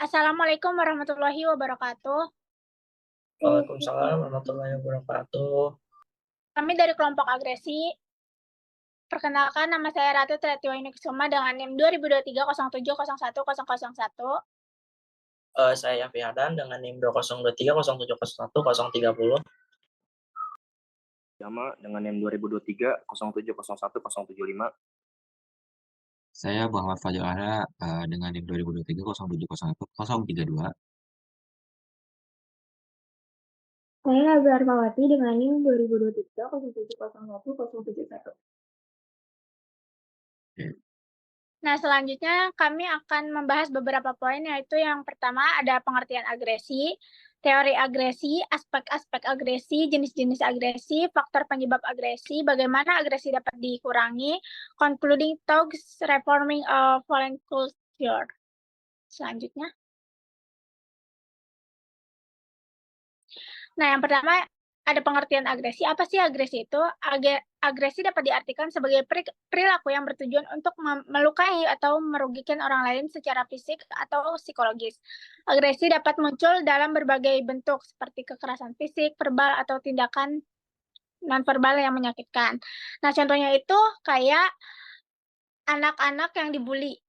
Assalamualaikum warahmatullahi wabarakatuh. Waalaikumsalam warahmatullahi wabarakatuh. Kami dari kelompok agresi. Perkenalkan, nama saya Ratu Tretiwayuni Kusuma dengan NIM 202307010001. Saya Yafi Hadan dengan NIM 202307010030. Yama dengan NIM 2023 0701 075. Saya Muhammad Fajrul Ara dengan NIM 2023 0701 032. Saya Nazar Mawati dengan NIM 2023 0701 071. Nah, selanjutnya kami akan membahas beberapa poin, yaitu yang pertama ada pengertian agresi, teori agresi, aspek-aspek agresi, jenis-jenis agresi, faktor penyebab agresi, bagaimana agresi dapat dikurangi, concluding talks, reforming a violent culture. Selanjutnya. Nah, yang pertama ada pengertian agresi. Apa sih agresi itu? Agresi dapat diartikan sebagai perilaku yang bertujuan untuk melukai atau merugikan orang lain secara fisik atau psikologis. Agresi dapat muncul dalam berbagai bentuk seperti kekerasan fisik, verbal, atau tindakan nonverbal yang menyakitkan. Nah, contohnya itu kayak anak-anak yang dibully.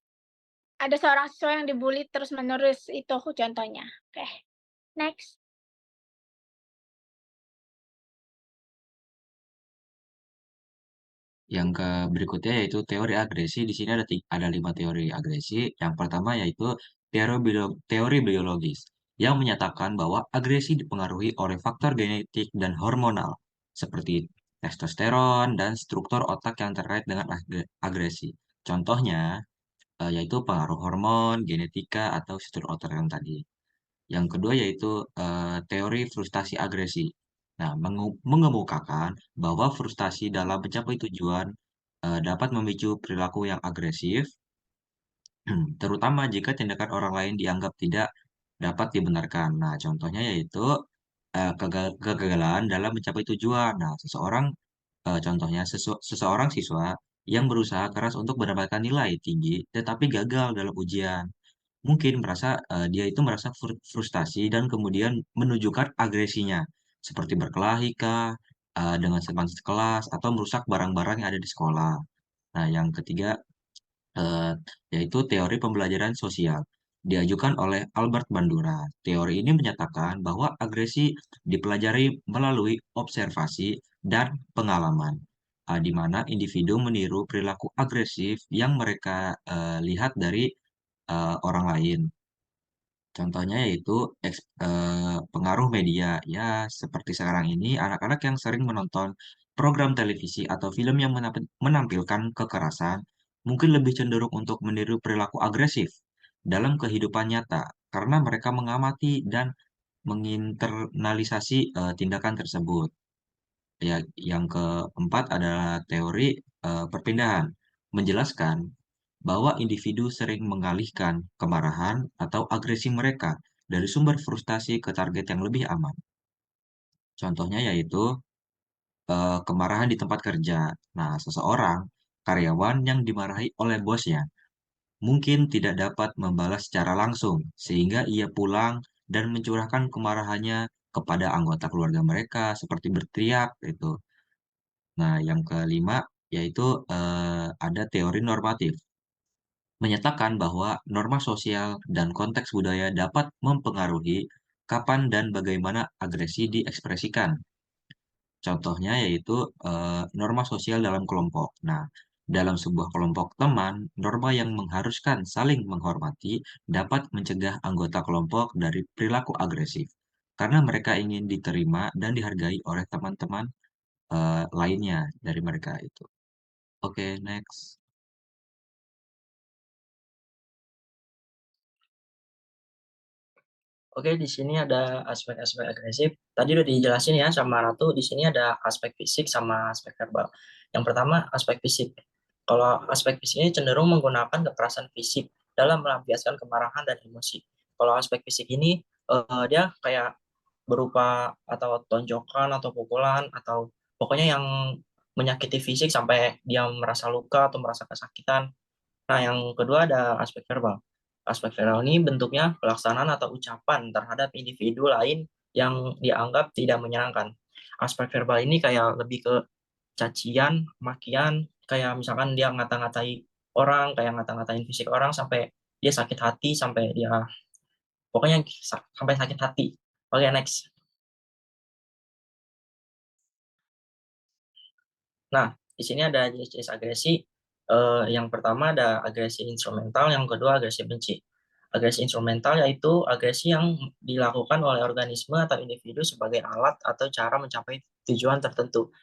Ada seorang siswa yang dibully terus-menerus, itu contohnya. Oke, next. Yang berikutnya yaitu teori agresi. Di sini ada 5 teori agresi. Yang pertama yaitu teori biologis yang menyatakan bahwa agresi dipengaruhi oleh faktor genetik dan hormonal seperti testosteron dan struktur otak yang terkait dengan agresi. Contohnya yaitu pengaruh hormon, genetika, atau struktur otak yang tadi. Yang kedua yaitu teori frustasi agresi. Nah, mengemukakan bahwa frustasi dalam mencapai tujuan dapat memicu perilaku yang agresif, terutama jika tindakan orang lain dianggap tidak dapat dibenarkan. Nah, contohnya yaitu kegagalan dalam mencapai tujuan. Nah, contohnya seseorang siswa yang berusaha keras untuk mendapatkan nilai tinggi, tetapi gagal dalam ujian. Mungkin dia itu merasa frustasi dan kemudian menunjukkan agresinya, seperti berkelahi kah, dengan teman sekelas, atau merusak barang-barang yang ada di sekolah. Nah, yang ketiga, yaitu teori pembelajaran sosial, diajukan oleh Albert Bandura. Teori ini menyatakan bahwa agresi dipelajari melalui observasi dan pengalaman, di mana individu meniru perilaku agresif yang mereka lihat dari orang lain. Contohnya yaitu pengaruh media. Ya, seperti sekarang ini anak-anak yang sering menonton program televisi atau film yang menampilkan kekerasan mungkin lebih cenderung untuk meniru perilaku agresif dalam kehidupan nyata karena mereka mengamati dan menginternalisasi tindakan tersebut. Ya, yang keempat adalah teori perpindahan, menjelaskan bahwa individu sering mengalihkan kemarahan atau agresi mereka dari sumber frustasi ke target yang lebih aman. Contohnya yaitu kemarahan di tempat kerja. Nah, seseorang karyawan yang dimarahi oleh bosnya mungkin tidak dapat membalas secara langsung, sehingga ia pulang dan mencurahkan kemarahannya kepada anggota keluarga mereka seperti berteriak itu. Nah, yang kelima yaitu ada teori normatif, menyatakan bahwa norma sosial dan konteks budaya dapat mempengaruhi kapan dan bagaimana agresi diekspresikan. Contohnya yaitu norma sosial dalam kelompok. Nah, dalam sebuah kelompok teman, norma yang mengharuskan saling menghormati dapat mencegah anggota kelompok dari perilaku agresif karena mereka ingin diterima dan dihargai oleh teman-teman lainnya dari mereka itu. Oke, next. Oke, di sini ada aspek-aspek agresif. Tadi udah dijelasin ya sama Ratu, di sini ada aspek fisik sama aspek verbal. Yang pertama, aspek fisik. Kalau aspek fisik ini cenderung menggunakan kekerasan fisik dalam melampiaskan kemarahan dan emosi. Kalau aspek fisik ini, dia kayak berupa atau tonjokan atau pukulan atau pokoknya yang menyakiti fisik sampai dia merasa luka atau merasa kesakitan. Nah, yang kedua ada aspek verbal. Aspek verbal ini bentuknya pelaksanaan atau ucapan terhadap individu lain yang dianggap tidak menyenangkan. Aspek verbal ini kayak lebih ke cacian, makian, kayak misalkan dia ngata-ngatai orang, kayak ngata-ngatain fisik orang sampai dia sakit hati, sampai dia pokoknya sampai sakit hati. Oke, next. Nah, di sini ada jenis-jenis agresi. Yang pertama ada agresi instrumental, yang kedua agresi benci. Agresi instrumental yaitu agresi yang dilakukan oleh organisme atau individu sebagai alat atau cara mencapai tujuan tertentu.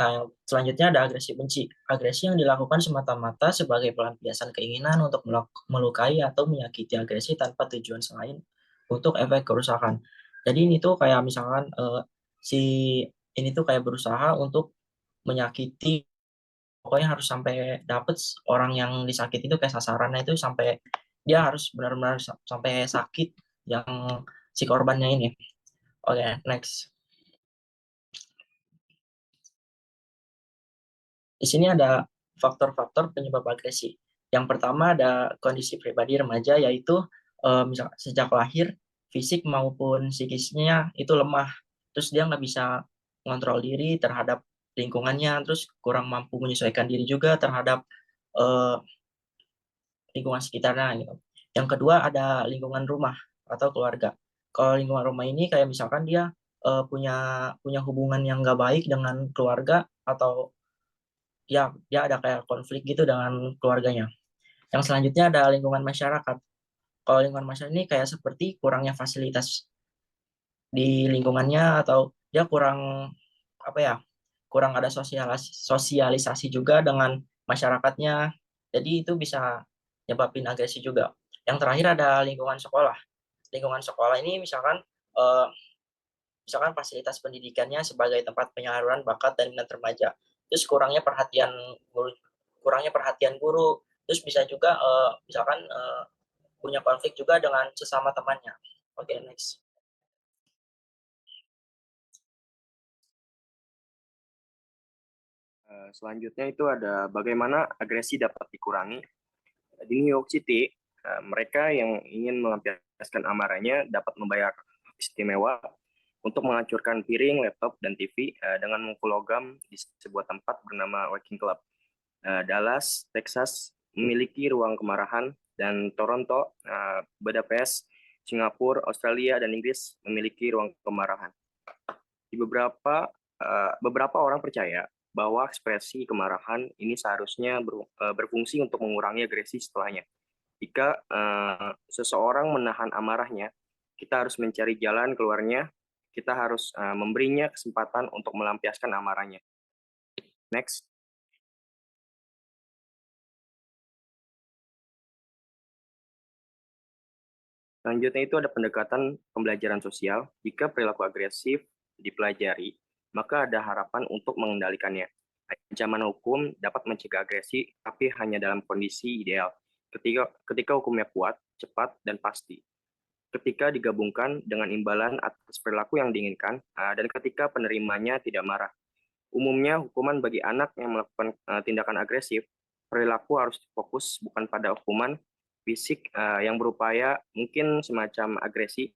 Nah, yang selanjutnya ada agresi benci. Agresi yang dilakukan semata-mata sebagai pelampiasan keinginan untuk melukai atau menyakiti agresi tanpa tujuan selain untuk efek kerusakan. Jadi ini tuh kayak misalkan si ini tuh kayak berusaha untuk menyakiti, pokoknya harus sampai dapet orang yang disakiti itu kayak sasarannya itu sampai dia harus benar-benar sampai sakit yang si korbannya ini. Oke, next. Di sini ada faktor-faktor penyebab agresi. Yang pertama ada kondisi pribadi remaja, yaitu misalkan sejak lahir fisik maupun psikisnya itu lemah, terus dia nggak bisa mengontrol diri terhadap lingkungannya, terus kurang mampu menyesuaikan diri juga terhadap eh, lingkungan sekitarnya gitu. Yang kedua ada lingkungan rumah atau keluarga. Kalau lingkungan rumah ini kayak misalkan dia punya hubungan yang nggak baik dengan keluarga, atau ya dia ada kayak konflik gitu dengan keluarganya. Yang selanjutnya ada lingkungan masyarakat. Kalau lingkungan masyarakat ini kayak seperti kurangnya fasilitas di lingkungannya, atau dia kurang apa ya, kurang ada sosialisasi juga dengan masyarakatnya. Jadi itu bisa nyebabin agresi juga. Yang terakhir ada lingkungan sekolah. Lingkungan sekolah ini misalkan eh, misalkan fasilitas pendidikannya sebagai tempat penyaluran bakat dan minat remaja. Terus kurangnya perhatian guru. Terus bisa juga misalkan punya konflik juga dengan sesama temannya. Oke, next. Selanjutnya itu ada bagaimana agresi dapat dikurangi. Di New York City, mereka yang ingin melampiaskan amarahnya dapat membayar istimewa untuk menghancurkan piring, laptop, dan TV dengan memukul logam di sebuah tempat bernama Working Club. Dallas, Texas memiliki ruang kemarahan, dan Toronto, Budapest, Singapura, Australia, dan Inggris memiliki ruang kemarahan. Di beberapa orang percaya bahwa ekspresi kemarahan ini seharusnya berfungsi untuk mengurangi agresi setelahnya. Jika seseorang menahan amarahnya, kita harus mencari jalan keluarnya. Kita harus memberinya kesempatan untuk melampiaskan amarahnya. Next. Selanjutnya itu ada pendekatan pembelajaran sosial. Jika perilaku agresif dipelajari, maka ada harapan untuk mengendalikannya. Ancaman hukum dapat mencegah agresi, tapi hanya dalam kondisi ideal. Ketika hukumnya kuat, cepat, dan pasti. Ketika digabungkan dengan imbalan atas perilaku yang diinginkan, dan ketika penerimanya tidak marah. Umumnya, hukuman bagi anak yang melakukan tindakan agresif, perilaku harus fokus bukan pada hukuman fisik yang berupaya mungkin semacam agresi,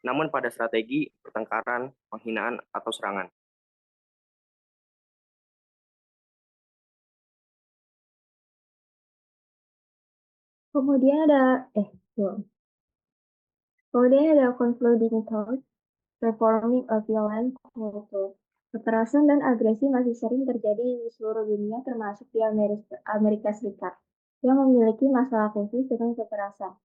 namun pada strategi pertengkaran, penghinaan, atau serangan. Kemudian ada concluding thought, reforming a violent culture. Kekerasan dan agresi masih sering terjadi di seluruh dunia, termasuk di Amerika Serikat, yang memiliki masalah khusus dengan kekerasan.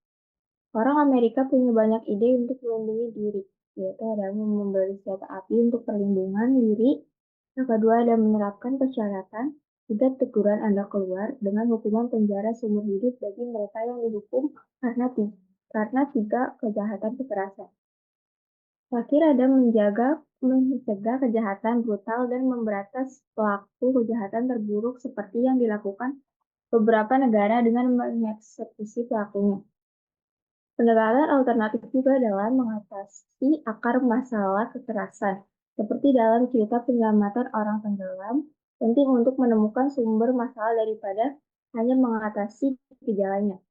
Orang Amerika punya banyak ide untuk melindungi diri, yaitu ada membeli senjata api untuk perlindungan diri. Yang kedua ada menerapkan persyaratan jika teguran Anda keluar dengan hukuman penjara seumur hidup bagi mereka yang dihukum karena 3 kejahatan kekerasan. Terakhir ada mencegah kejahatan brutal dan memberantas pelaku kejahatan terburuk seperti yang dilakukan beberapa negara dengan mengeksekusi pelakunya. Pendekatan alternatif juga dalam mengatasi akar masalah kekerasan, seperti dalam cerita penyelamatan orang tenggelam, penting untuk menemukan sumber masalah daripada hanya mengatasi gejalanya.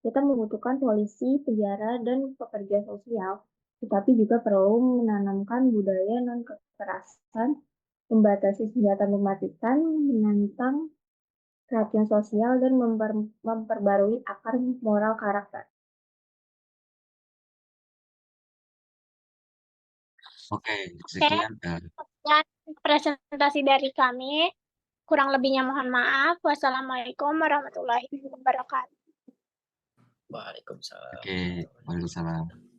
Kita membutuhkan polisi, penjara, dan pekerja sosial, tetapi juga perlu menanamkan budaya non-kekerasan, membatasi senjata mematikan, menantang perhatian sosial, dan memperbarui akar moral karakter. Oke, sekian. Dan presentasi dari kami. Kurang lebihnya mohon maaf. Wassalamualaikum warahmatullahi wabarakatuh. Waalaikumsalam. Oke, waalaikumsalam.